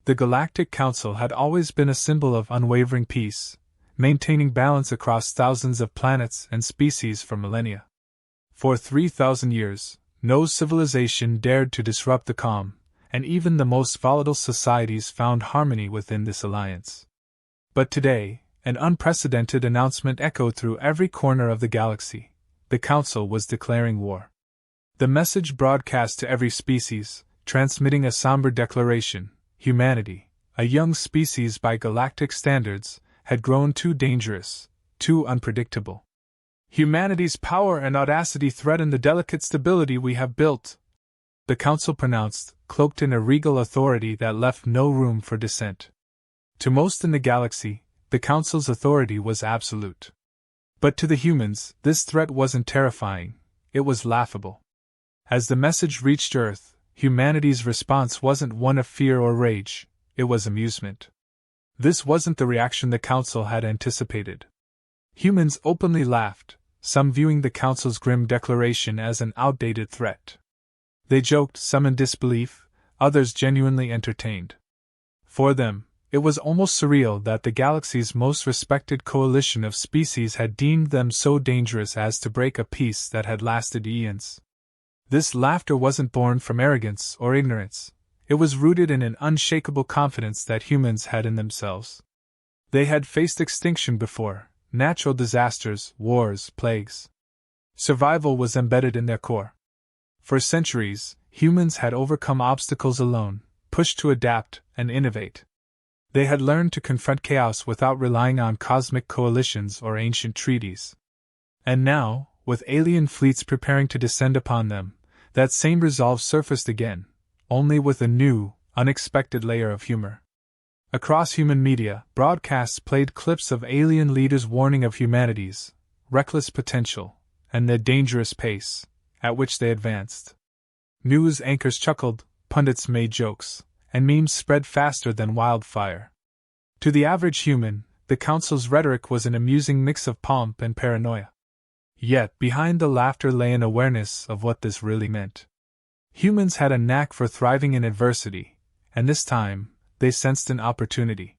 The Galactic Council had always been a symbol of unwavering peace, maintaining balance across thousands of planets and species for millennia. For 3,000 years, no civilization dared to disrupt the calm, and even the most volatile societies found harmony within this alliance. But today, an unprecedented announcement echoed through every corner of the galaxy. The Council was declaring war. The message broadcast to every species, transmitting a somber declaration: humanity, a young species by galactic standards, had grown too dangerous, too unpredictable. Humanity's power and audacity threaten the delicate stability we have built, the Council pronounced, cloaked in a regal authority that left no room for dissent. To most in the galaxy, the Council's authority was absolute. But to the humans, this threat wasn't terrifying, it was laughable. As the message reached Earth, humanity's response wasn't one of fear or rage, it was amusement. This wasn't the reaction the Council had anticipated. Humans openly laughed, some viewing the Council's grim declaration as an outdated threat. They joked, some in disbelief, others genuinely entertained. For them, it was almost surreal that the galaxy's most respected coalition of species had deemed them so dangerous as to break a peace that had lasted eons. This laughter wasn't born from arrogance or ignorance, it was rooted in an unshakable confidence that humans had in themselves. They had faced extinction before, natural disasters, wars, plagues. Survival was embedded in their core. For centuries, humans had overcome obstacles alone, pushed to adapt and innovate. They had learned to confront chaos without relying on cosmic coalitions or ancient treaties. And now, with alien fleets preparing to descend upon them, that same resolve surfaced again, only with a new, unexpected layer of humor. Across human media, broadcasts played clips of alien leaders warning of humanity's reckless potential and the dangerous pace at which they advanced. News anchors chuckled, pundits made jokes, and memes spread faster than wildfire. To the average human, the Council's rhetoric was an amusing mix of pomp and paranoia. Yet, behind the laughter lay an awareness of what this really meant. Humans had a knack for thriving in adversity, and this time, they sensed an opportunity.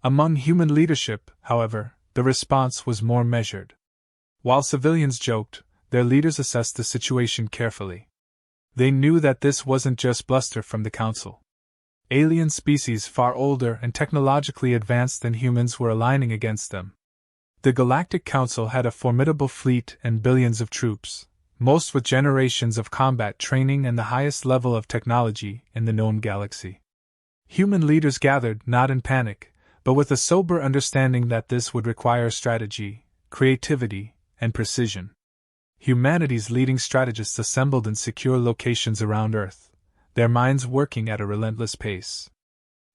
Among human leadership, however, the response was more measured. While civilians joked, their leaders assessed the situation carefully. They knew that this wasn't just bluster from the Council. Alien species far older and technologically advanced than humans were aligning against them. The Galactic Council had a formidable fleet and billions of troops, most with generations of combat training and the highest level of technology in the known galaxy. Human leaders gathered, not in panic, but with a sober understanding that this would require strategy, creativity, and precision. Humanity's leading strategists assembled in secure locations around Earth, their minds working at a relentless pace.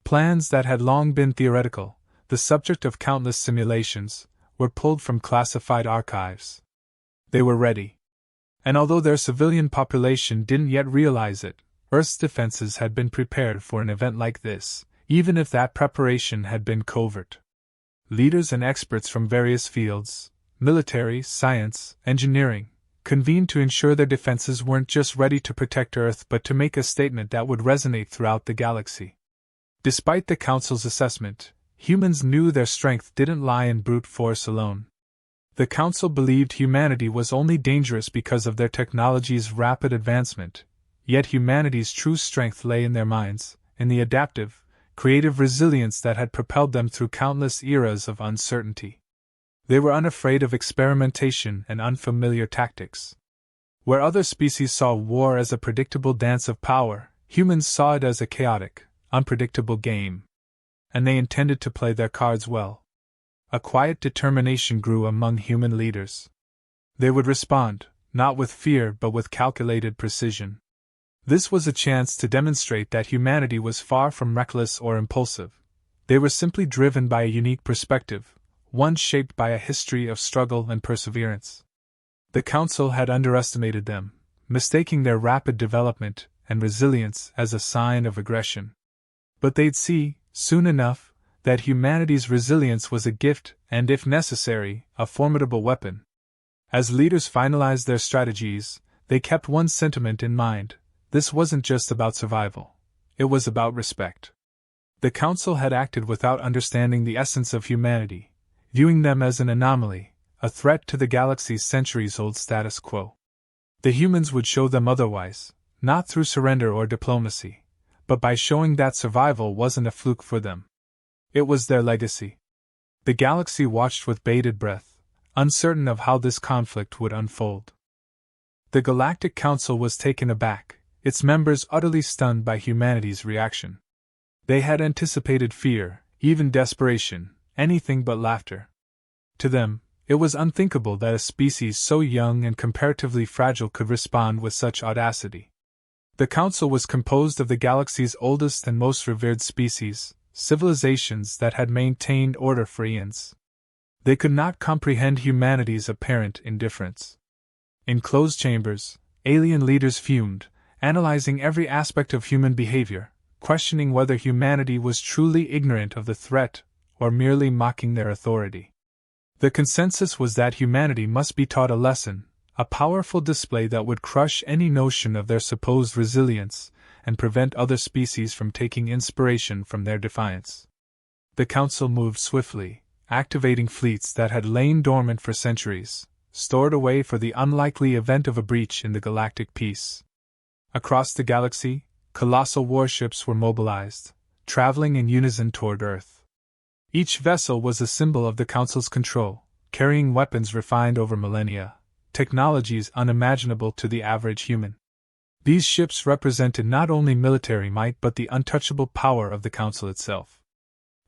Plans that had long been theoretical, the subject of countless simulations, were pulled from classified archives. They were ready. And although their civilian population didn't yet realize it, Earth's defenses had been prepared for an event like this, even if that preparation had been covert. Leaders and experts from various fields, military, science, engineering, convened to ensure their defenses weren't just ready to protect Earth but to make a statement that would resonate throughout the galaxy. Despite the Council's assessment, humans knew their strength didn't lie in brute force alone. The Council believed humanity was only dangerous because of their technology's rapid advancement, yet humanity's true strength lay in their minds, in the adaptive, creative resilience that had propelled them through countless eras of uncertainty. They were unafraid of experimentation and unfamiliar tactics. Where other species saw war as a predictable dance of power, humans saw it as a chaotic, unpredictable game. And they intended to play their cards well. A quiet determination grew among human leaders. They would respond, not with fear but with calculated precision. This was a chance to demonstrate that humanity was far from reckless or impulsive. They were simply driven by a unique perspective, one shaped by a history of struggle and perseverance. The Council had underestimated them, mistaking their rapid development and resilience as a sign of aggression. But they'd see, soon enough, that humanity's resilience was a gift and, if necessary, a formidable weapon. As leaders finalized their strategies, they kept one sentiment in mind: this wasn't just about survival. It was about respect. The Council had acted without understanding the essence of humanity, viewing them as an anomaly, a threat to the galaxy's centuries-old status quo. The humans would show them otherwise, not through surrender or diplomacy, but by showing that survival wasn't a fluke for them. It was their legacy. The galaxy watched with bated breath, uncertain of how this conflict would unfold. The Galactic Council was taken aback, its members utterly stunned by humanity's reaction. They had anticipated fear, even desperation, anything but laughter. To them, it was unthinkable that a species so young and comparatively fragile could respond with such audacity. The Council was composed of the galaxy's oldest and most revered species, civilizations that had maintained order for eons. They could not comprehend humanity's apparent indifference. In closed chambers, alien leaders fumed, analyzing every aspect of human behavior, questioning whether humanity was truly ignorant of the threat or merely mocking their authority. The consensus was that humanity must be taught a lesson, a powerful display that would crush any notion of their supposed resilience and prevent other species from taking inspiration from their defiance. The Council moved swiftly, activating fleets that had lain dormant for centuries, stored away for the unlikely event of a breach in the galactic peace. Across the galaxy, colossal warships were mobilized, traveling in unison toward Earth. Each vessel was a symbol of the Council's control, carrying weapons refined over millennia, technologies unimaginable to the average human. These ships represented not only military might but the untouchable power of the Council itself.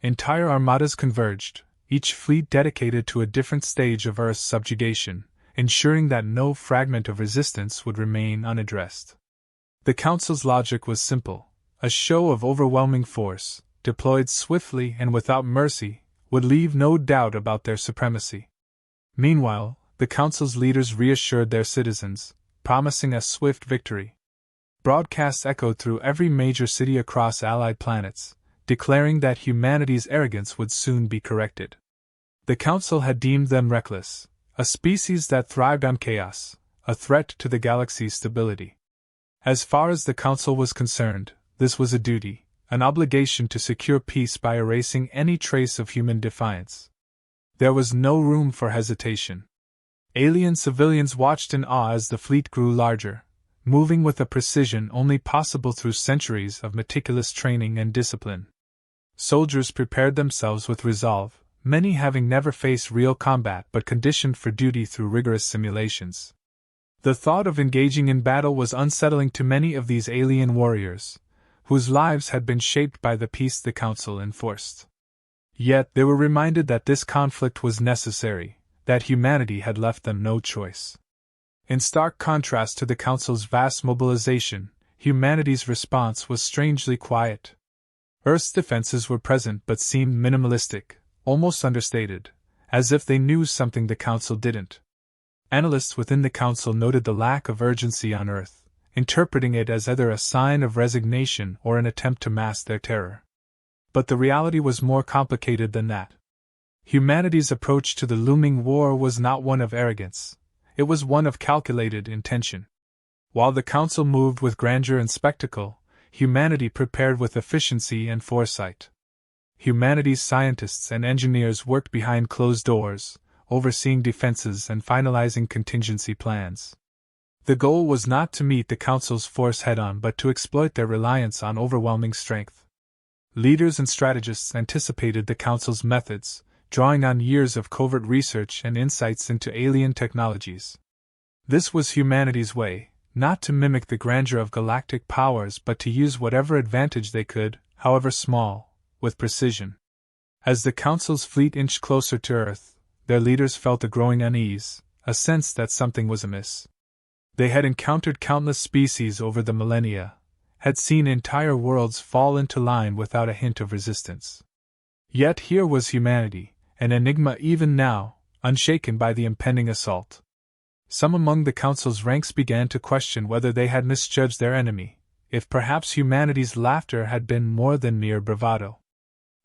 Entire armadas converged, each fleet dedicated to a different stage of Earth's subjugation, ensuring that no fragment of resistance would remain unaddressed. The Council's logic was simple: a show of overwhelming force, deployed swiftly and without mercy, would leave no doubt about their supremacy. Meanwhile, the Council's leaders reassured their citizens, promising a swift victory. Broadcasts echoed through every major city across allied planets, declaring that humanity's arrogance would soon be corrected. The Council had deemed them reckless, a species that thrived on chaos, a threat to the galaxy's stability. As far as the Council was concerned, this was a duty, an obligation to secure peace by erasing any trace of human defiance. There was no room for hesitation. Alien civilians watched in awe as the fleet grew larger, moving with a precision only possible through centuries of meticulous training and discipline. Soldiers prepared themselves with resolve, many having never faced real combat but conditioned for duty through rigorous simulations. The thought of engaging in battle was unsettling to many of these alien warriors, whose lives had been shaped by the peace the Council enforced. Yet they were reminded that this conflict was necessary, that humanity had left them no choice. In stark contrast to the Council's vast mobilization, humanity's response was strangely quiet. Earth's defenses were present but seemed minimalistic, almost understated, as if they knew something the Council didn't. Analysts within the Council noted the lack of urgency on Earth, interpreting it as either a sign of resignation or an attempt to mask their terror. But the reality was more complicated than that. Humanity's approach to the looming war was not one of arrogance, it was one of calculated intention. While the Council moved with grandeur and spectacle, humanity prepared with efficiency and foresight. Humanity's scientists and engineers worked behind closed doors, overseeing defenses and finalizing contingency plans. The goal was not to meet the Council's force head-on but to exploit their reliance on overwhelming strength. Leaders and strategists anticipated the Council's methods, drawing on years of covert research and insights into alien technologies. This was humanity's way, not to mimic the grandeur of galactic powers but to use whatever advantage they could, however small, with precision. As the Council's fleet inched closer to Earth, their leaders felt a growing unease, a sense that something was amiss. They had encountered countless species over the millennia, had seen entire worlds fall into line without a hint of resistance. Yet here was humanity, an enigma even now, unshaken by the impending assault. Some among the Council's ranks began to question whether they had misjudged their enemy, if perhaps humanity's laughter had been more than mere bravado.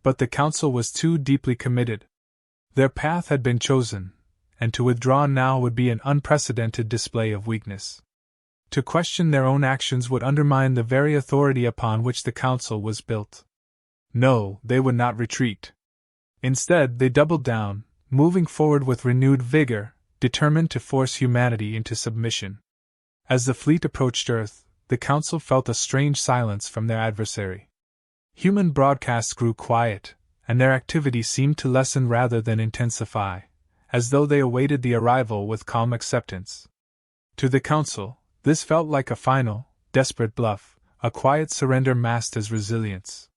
But the Council was too deeply committed. Their path had been chosen, and to withdraw now would be an unprecedented display of weakness. To question their own actions would undermine the very authority upon which the Council was built. No, they would not retreat. Instead, they doubled down, moving forward with renewed vigor, determined to force humanity into submission. As the fleet approached Earth, the Council felt a strange silence from their adversary. Human broadcasts grew quiet, and their activity seemed to lessen rather than intensify, as though they awaited the arrival with calm acceptance. To the Council, this felt like a final, desperate bluff, a quiet surrender masked as resilience.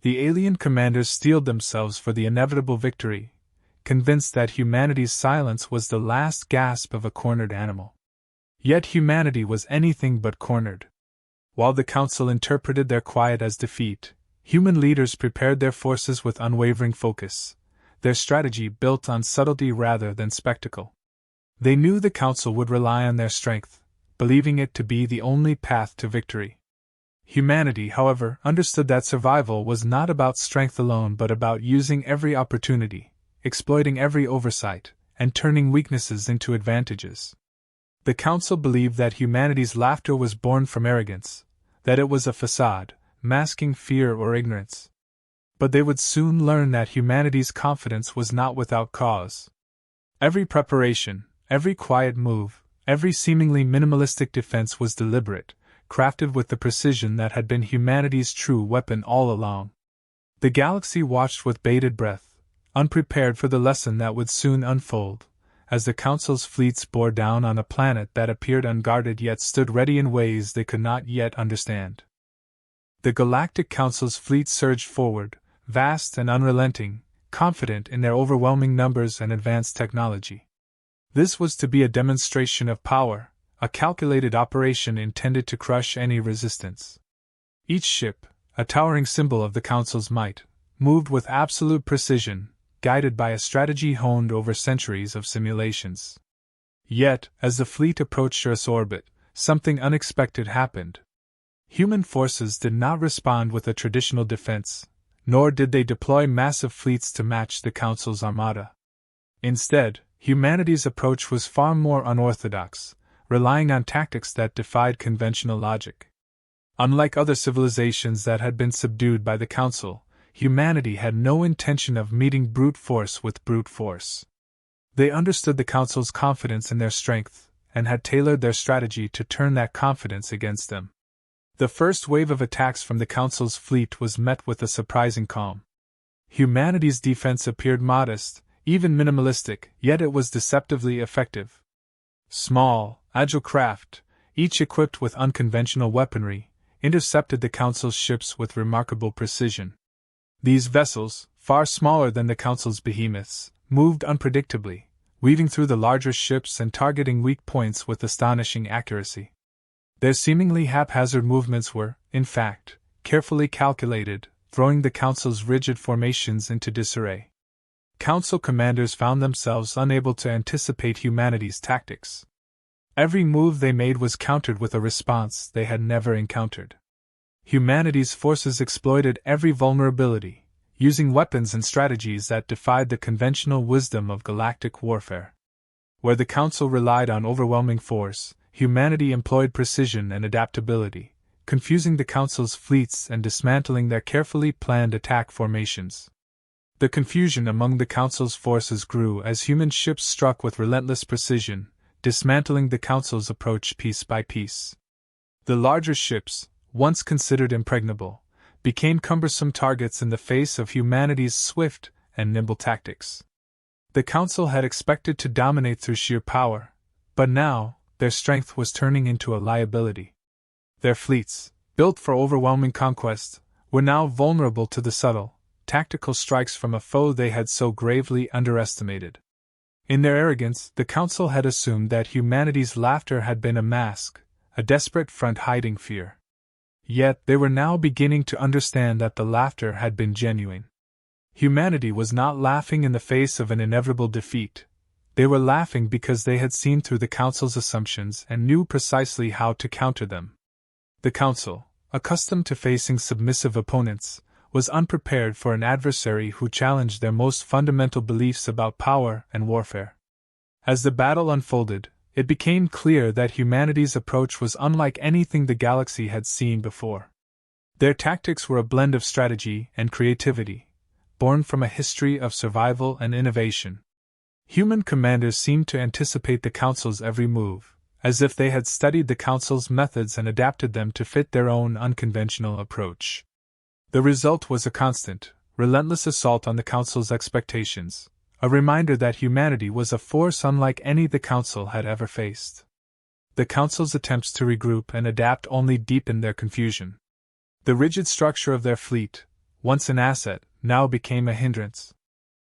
The alien commanders steeled themselves for the inevitable victory, convinced that humanity's silence was the last gasp of a cornered animal. Yet humanity was anything but cornered. While the Council interpreted their quiet as defeat, human leaders prepared their forces with unwavering focus, their strategy built on subtlety rather than spectacle. They knew the Council would rely on their strength, believing it to be the only path to victory. Humanity, however, understood that survival was not about strength alone but about using every opportunity, exploiting every oversight, and turning weaknesses into advantages. The Council believed that humanity's laughter was born from arrogance, that it was a facade, masking fear or ignorance. But they would soon learn that humanity's confidence was not without cause. Every preparation, every quiet move, every seemingly minimalistic defense was deliberate, crafted with the precision that had been humanity's true weapon all along. The galaxy watched with bated breath, unprepared for the lesson that would soon unfold, as the Council's fleets bore down on a planet that appeared unguarded yet stood ready in ways they could not yet understand. The Galactic Council's fleet surged forward, vast and unrelenting, confident in their overwhelming numbers and advanced technology. This was to be a demonstration of power, a calculated operation intended to crush any resistance. Each ship, a towering symbol of the Council's might, moved with absolute precision, guided by a strategy honed over centuries of simulations. Yet, as the fleet approached Earth's orbit, something unexpected happened. Human forces did not respond with a traditional defense, nor did they deploy massive fleets to match the Council's armada. Instead, humanity's approach was far more unorthodox, relying on tactics that defied conventional logic. Unlike other civilizations that had been subdued by the Council, humanity had no intention of meeting brute force with brute force. They understood the Council's confidence in their strength, and had tailored their strategy to turn that confidence against them. The first wave of attacks from the Council's fleet was met with a surprising calm. Humanity's defense appeared modest, even minimalistic, yet it was deceptively effective. Small, agile craft, each equipped with unconventional weaponry, intercepted the Council's ships with remarkable precision. These vessels, far smaller than the Council's behemoths, moved unpredictably, weaving through the larger ships and targeting weak points with astonishing accuracy. Their seemingly haphazard movements were, in fact, carefully calculated, throwing the Council's rigid formations into disarray. Council commanders found themselves unable to anticipate humanity's tactics. Every move they made was countered with a response they had never encountered. Humanity's forces exploited every vulnerability, using weapons and strategies that defied the conventional wisdom of galactic warfare. Where the Council relied on overwhelming force, humanity employed precision and adaptability, confusing the Council's fleets and dismantling their carefully planned attack formations. The confusion among the Council's forces grew as human ships struck with relentless precision, dismantling the Council's approach piece by piece. The larger ships, once considered impregnable, became cumbersome targets in the face of humanity's swift and nimble tactics. The Council had expected to dominate through sheer power, but now, their strength was turning into a liability. Their fleets, built for overwhelming conquest, were now vulnerable to the subtle, tactical strikes from a foe they had so gravely underestimated. In their arrogance, the Council had assumed that humanity's laughter had been a mask, a desperate front hiding fear. Yet they were now beginning to understand that the laughter had been genuine. Humanity was not laughing in the face of an inevitable defeat. They were laughing because they had seen through the Council's assumptions and knew precisely how to counter them. The Council, accustomed to facing submissive opponents, was unprepared for an adversary who challenged their most fundamental beliefs about power and warfare. As the battle unfolded, it became clear that humanity's approach was unlike anything the galaxy had seen before. Their tactics were a blend of strategy and creativity, born from a history of survival and innovation. Human commanders seemed to anticipate the Council's every move, as if they had studied the Council's methods and adapted them to fit their own unconventional approach. The result was a constant, relentless assault on the Council's expectations, a reminder that humanity was a force unlike any the Council had ever faced. The Council's attempts to regroup and adapt only deepened their confusion. The rigid structure of their fleet, once an asset, now became a hindrance.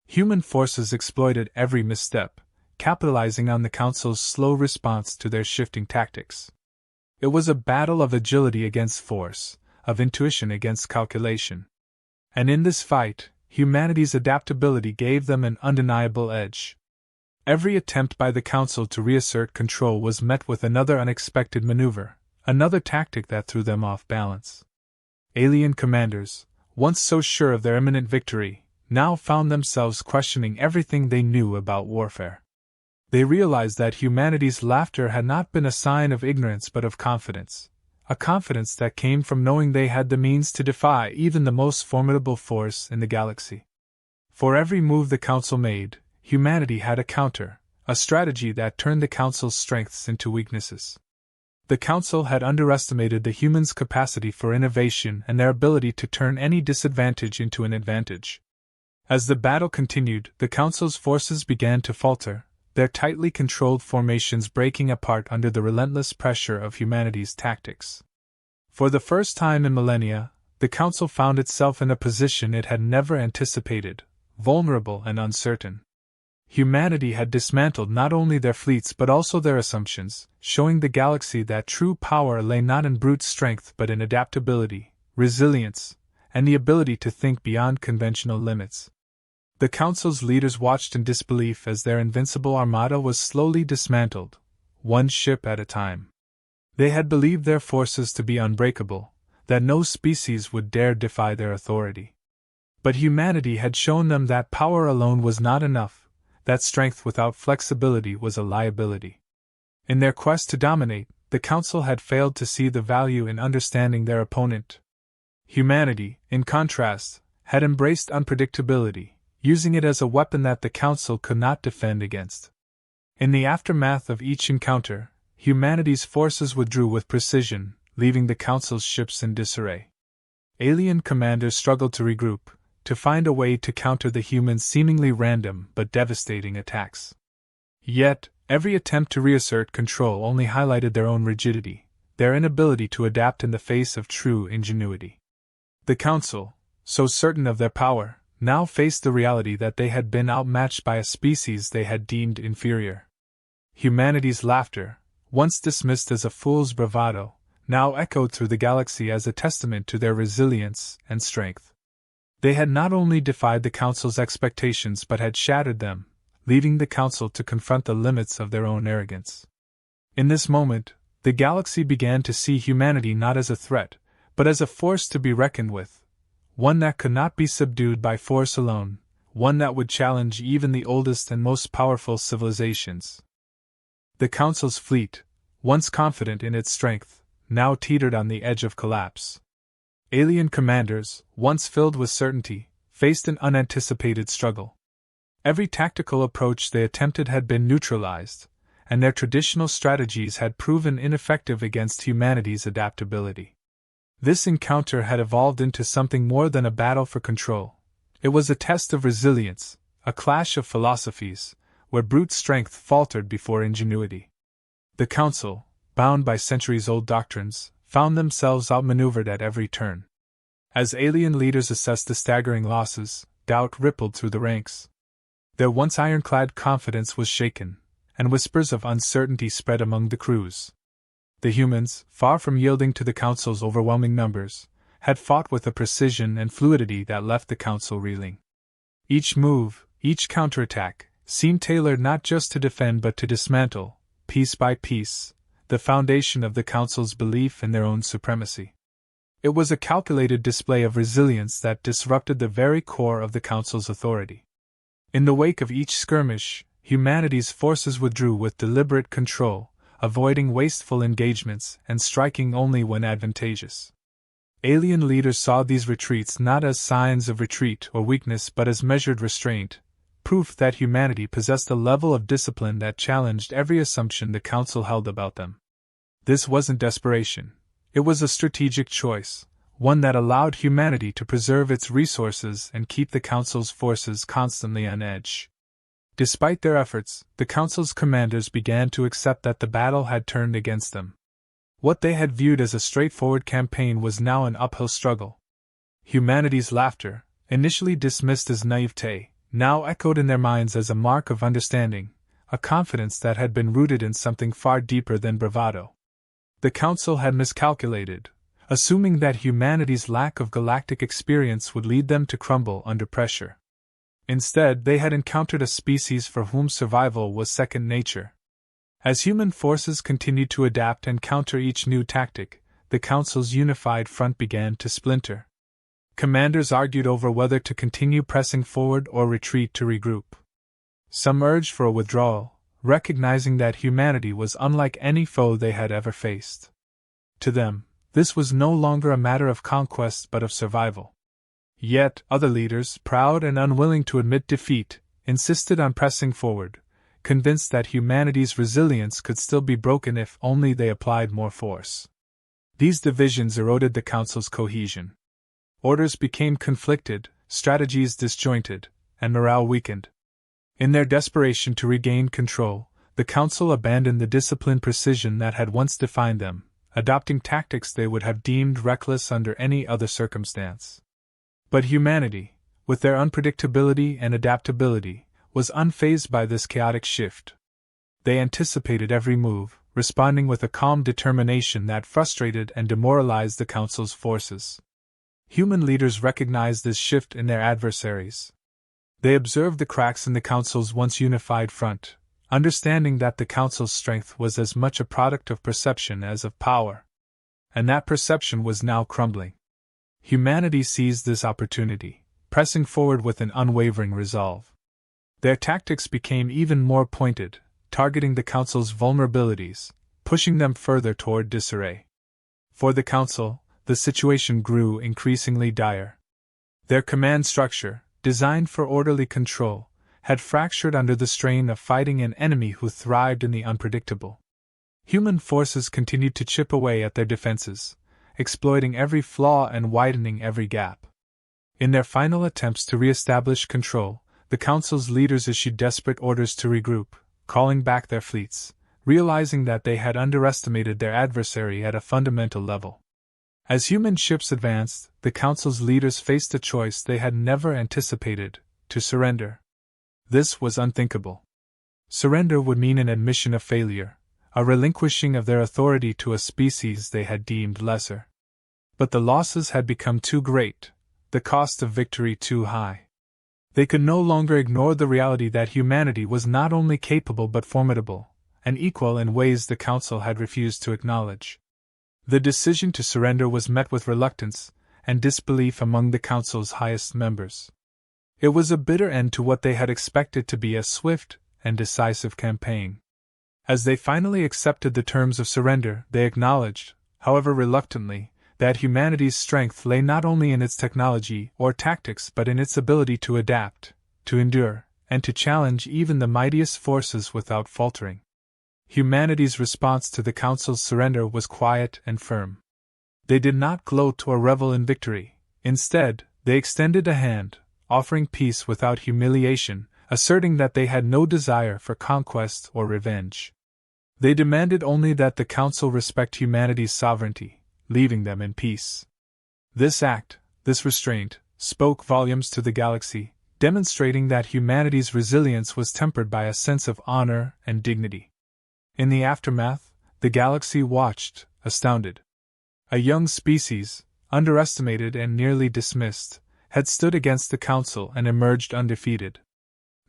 Human forces exploited every misstep, capitalizing on the Council's slow response to their shifting tactics. It was a battle of agility against force, of intuition against calculation. And in this fight, humanity's adaptability gave them an undeniable edge. Every attempt by the Council to reassert control was met with another unexpected maneuver, another tactic that threw them off balance. Alien commanders, once so sure of their imminent victory, now found themselves questioning everything they knew about warfare. They realized that humanity's laughter had not been a sign of ignorance but of confidence, a confidence that came from knowing they had the means to defy even the most formidable force in the galaxy. For every move the Council made, humanity had a counter, a strategy that turned the Council's strengths into weaknesses. The Council had underestimated the humans' capacity for innovation and their ability to turn any disadvantage into an advantage. As the battle continued, the Council's forces began to falter, their tightly controlled formations breaking apart under the relentless pressure of humanity's tactics. For the first time in millennia, the Council found itself in a position it had never anticipated, vulnerable and uncertain. Humanity had dismantled not only their fleets but also their assumptions, showing the galaxy that true power lay not in brute strength but in adaptability, resilience, and the ability to think beyond conventional limits. The Council's leaders watched in disbelief as their invincible armada was slowly dismantled, one ship at a time. They had believed their forces to be unbreakable, that no species would dare defy their authority. But humanity had shown them that power alone was not enough, that strength without flexibility was a liability. In their quest to dominate, the Council had failed to see the value in understanding their opponent. Humanity, in contrast, had embraced unpredictability, using it as a weapon that the Council could not defend against. In the aftermath of each encounter, humanity's forces withdrew with precision, leaving the Council's ships in disarray. Alien commanders struggled to regroup, to find a way to counter the humans' seemingly random but devastating attacks. Yet, every attempt to reassert control only highlighted their own rigidity, their inability to adapt in the face of true ingenuity. The Council, so certain of their power, now faced the reality that they had been outmatched by a species they had deemed inferior. Humanity's laughter, once dismissed as a fool's bravado, now echoed through the galaxy as a testament to their resilience and strength. They had not only defied the Council's expectations but had shattered them, leaving the Council to confront the limits of their own arrogance. In this moment, the galaxy began to see humanity not as a threat, but as a force to be reckoned with, one that could not be subdued by force alone, one that would challenge even the oldest and most powerful civilizations. The Council's fleet, once confident in its strength, now teetered on the edge of collapse. Alien commanders, once filled with certainty, faced an unanticipated struggle. Every tactical approach they attempted had been neutralized, and their traditional strategies had proven ineffective against humanity's adaptability. This encounter had evolved into something more than a battle for control. It was a test of resilience, a clash of philosophies, where brute strength faltered before ingenuity. The Council, bound by centuries-old doctrines, found themselves outmaneuvered at every turn. As alien leaders assessed the staggering losses, doubt rippled through the ranks. Their once ironclad confidence was shaken, and whispers of uncertainty spread among the crews. The humans, far from yielding to the Council's overwhelming numbers, had fought with a precision and fluidity that left the Council reeling. Each move, each counterattack, seemed tailored not just to defend but to dismantle, piece by piece, the foundation of the Council's belief in their own supremacy. It was a calculated display of resilience that disrupted the very core of the Council's authority. In the wake of each skirmish, humanity's forces withdrew with deliberate control, avoiding wasteful engagements and striking only when advantageous. Alien leaders saw these retreats not as signs of retreat or weakness but as measured restraint, proof that humanity possessed a level of discipline that challenged every assumption the Council held about them. This wasn't desperation. It was a strategic choice, one that allowed humanity to preserve its resources and keep the Council's forces constantly on edge. Despite their efforts, the Council's commanders began to accept that the battle had turned against them. What they had viewed as a straightforward campaign was now an uphill struggle. Humanity's laughter, initially dismissed as naivete, now echoed in their minds as a mark of understanding, a confidence that had been rooted in something far deeper than bravado. The Council had miscalculated, assuming that humanity's lack of galactic experience would lead them to crumble under pressure. Instead, they had encountered a species for whom survival was second nature. As human forces continued to adapt and counter each new tactic, the Council's unified front began to splinter. Commanders argued over whether to continue pressing forward or retreat to regroup. Some urged for a withdrawal, recognizing that humanity was unlike any foe they had ever faced. To them, this was no longer a matter of conquest but of survival. Yet, other leaders, proud and unwilling to admit defeat, insisted on pressing forward, convinced that humanity's resilience could still be broken if only they applied more force. These divisions eroded the Council's cohesion. Orders became conflicted, strategies disjointed, and morale weakened. In their desperation to regain control, the Council abandoned the disciplined precision that had once defined them, adopting tactics they would have deemed reckless under any other circumstance. But humanity, with their unpredictability and adaptability, was unfazed by this chaotic shift. They anticipated every move, responding with a calm determination that frustrated and demoralized the Council's forces. Human leaders recognized this shift in their adversaries. They observed the cracks in the Council's once unified front, understanding that the Council's strength was as much a product of perception as of power. And that perception was now crumbling. Humanity seized this opportunity, pressing forward with an unwavering resolve. Their tactics became even more pointed, targeting the Council's vulnerabilities, pushing them further toward disarray. For the Council, the situation grew increasingly dire. Their command structure, designed for orderly control, had fractured under the strain of fighting an enemy who thrived in the unpredictable. Human forces continued to chip away at their defenses, exploiting every flaw and widening every gap. In their final attempts to re-establish control, the Council's leaders issued desperate orders to regroup, calling back their fleets, realizing that they had underestimated their adversary at a fundamental level. As human ships advanced, the Council's leaders faced a choice they had never anticipated: to surrender. This was unthinkable. Surrender would mean an admission of failure, a relinquishing of their authority to a species they had deemed lesser. But the losses had become too great, the cost of victory too high. They could no longer ignore the reality that humanity was not only capable but formidable, and equal in ways the Council had refused to acknowledge. The decision to surrender was met with reluctance and disbelief among the Council's highest members. It was a bitter end to what they had expected to be a swift and decisive campaign. As they finally accepted the terms of surrender, they acknowledged, however reluctantly, that humanity's strength lay not only in its technology or tactics but in its ability to adapt, to endure, and to challenge even the mightiest forces without faltering. Humanity's response to the Council's surrender was quiet and firm. They did not gloat or revel in victory. Instead, they extended a hand, offering peace without humiliation, asserting that they had no desire for conquest or revenge. They demanded only that the Council respect humanity's sovereignty, leaving them in peace. This act, this restraint, spoke volumes to the galaxy, demonstrating that humanity's resilience was tempered by a sense of honor and dignity. In the aftermath, the galaxy watched, astounded. A young species, underestimated and nearly dismissed, had stood against the Council and emerged undefeated.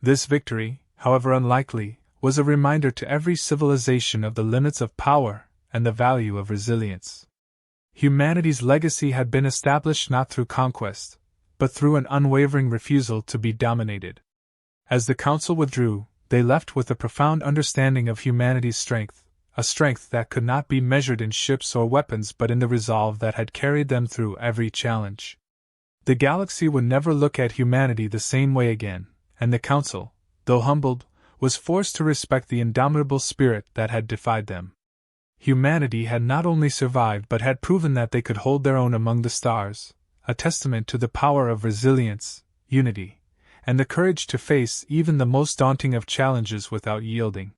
This victory, however unlikely, was a reminder to every civilization of the limits of power and the value of resilience. Humanity's legacy had been established not through conquest, but through an unwavering refusal to be dominated. As the Council withdrew, they left with a profound understanding of humanity's strength, a strength that could not be measured in ships or weapons but in the resolve that had carried them through every challenge. The galaxy would never look at humanity the same way again, and the Council, though humbled, was forced to respect the indomitable spirit that had defied them. Humanity had not only survived but had proven that they could hold their own among the stars, a testament to the power of resilience, unity, and the courage to face even the most daunting of challenges without yielding.